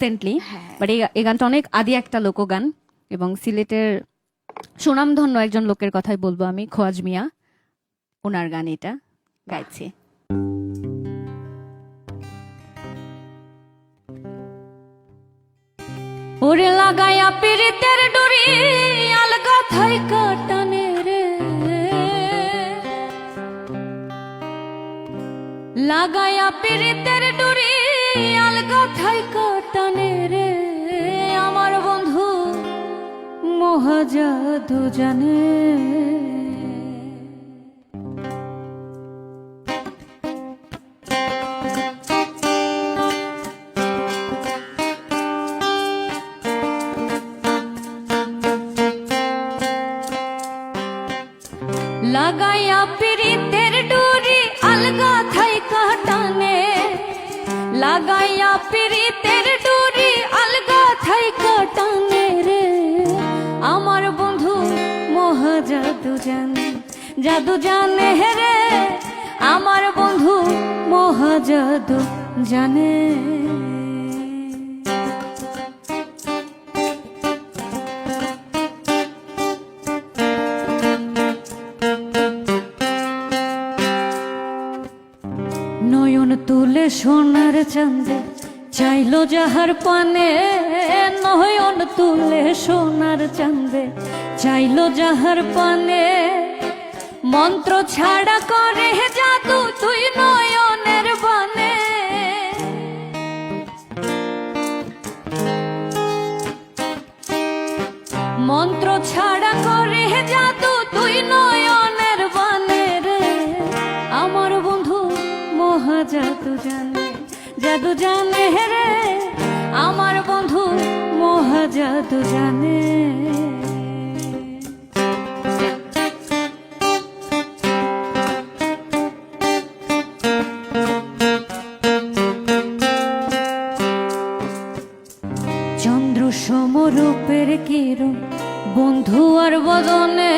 Recently, but এই গানটা অনেক আদি একটা লোকগান এবং সিলেটের সুনামধন্য একজন লোকের কথাই বলবো আমি, খোয়াজ মিয়া, ওনার গান এটা গাইছি। ওরে লাগাইয়া পিরিতের ডুরি আলগা থাই কাটানে রে, লাগাইয়া পিরিতের ডুরি আলগা থাই কাটানে রে, আমার বন্ধু মহাজাদু জানে। লাগাইয়া পিরিতের ডুরি আলগা থাই কাটানে, লাগাইয়া পিরিতের ডুরি আলগা থাই কাটানে রে, আমার বন্ধু মহাজাদু জানে, জাদু জানে রে, আমার বন্ধু মহাজাদু জানে। নয়ন তুলে সোনার চাঁদে চাইলো যাহার পানে, নয়ন তুলে সোনার চাঁদে চাইলো যাহার পানে, মন্ত্র ছাড়া করে জাদু তুই নয়নের বানে, মন্ত্র ছাড়া করে জাদু তুই নয়নের বানে রে, আমার বন্ধু মহাজাদু জানে, জাদু জানে রে, আমার বন্ধু মহাজাদু জানে। চন্দ্র সমরূপের কিরণ বন্ধু আর বদনে,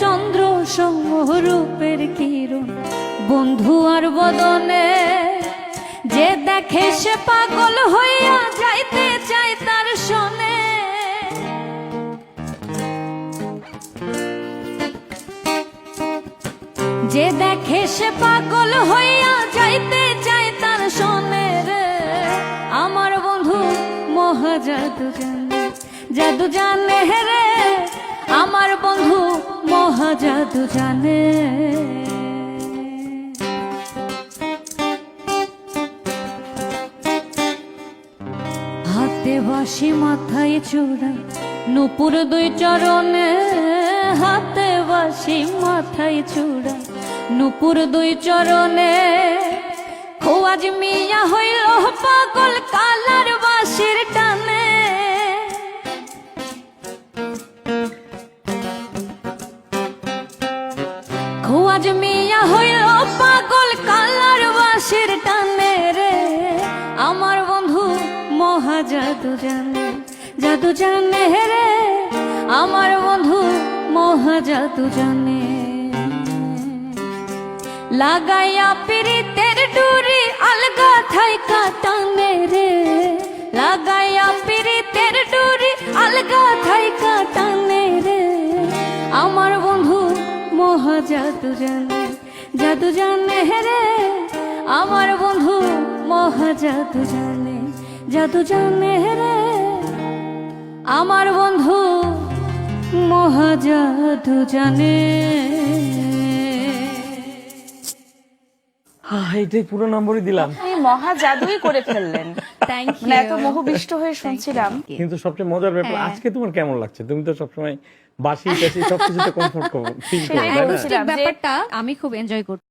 চন্দ্র সমরূপের কিরণ বন্ধু আর বদনে, যে দেখে সে পাগল হইয়া যাইতে চাই তার শোনে, যে দেখে সে পাগল হইয়া যাইতে চাই তার শোনে রে, আমার বন্ধু মহাজাদু জানে, জাদু জানে রে, আমার বন্ধু মহাজাদু জানে। হাতে বাঁশি মাথায় চূড়ায় নূপুর দুই চরণে, হাতে বাঁশি মাথায় চূড়ায় নূপুর দুই চরণে, খোয়াজ মিয়া হইল পাগল কালার বাঁশির টানে, খোয়াজ মিয়া হইল পাগল কালার বাঁশির টানে রে, আমার বন্ধু মহাজাদু জানে, জাদু জানে রে, আমার বন্ধু মহাজাদু জানে। লাগাইয়া পিরিতের ডুরি আলগা থাই কাটানে রে, লাগাইয়া পিরিতের ডুরি আলগা থাই কাটানে রে, আমার বন্ধু মহাজাদু জানে, জাদু জানে রে, আমার বন্ধু মহাজাদু জানে, জাদু জানে রে, আমার বন্ধু মহাজাদু জানে। এইটাই পুরো নম্বরই দিলাম। আপনি মহা জাদুই করে ফেললেন। Thank you. মানে এত মোহবিষ্ট হয়ে শুনছিলাম। কিন্তু সবচেয়ে মজার ব্যাপার, আজকে তোমার কেমন লাগছে? তুমি তো সবসময় বাসি টাসি সবকিছুতে কমফোর্ট ফিল করো, তাই না? ব্যাপারটা আমি খুব এনজয় করছি।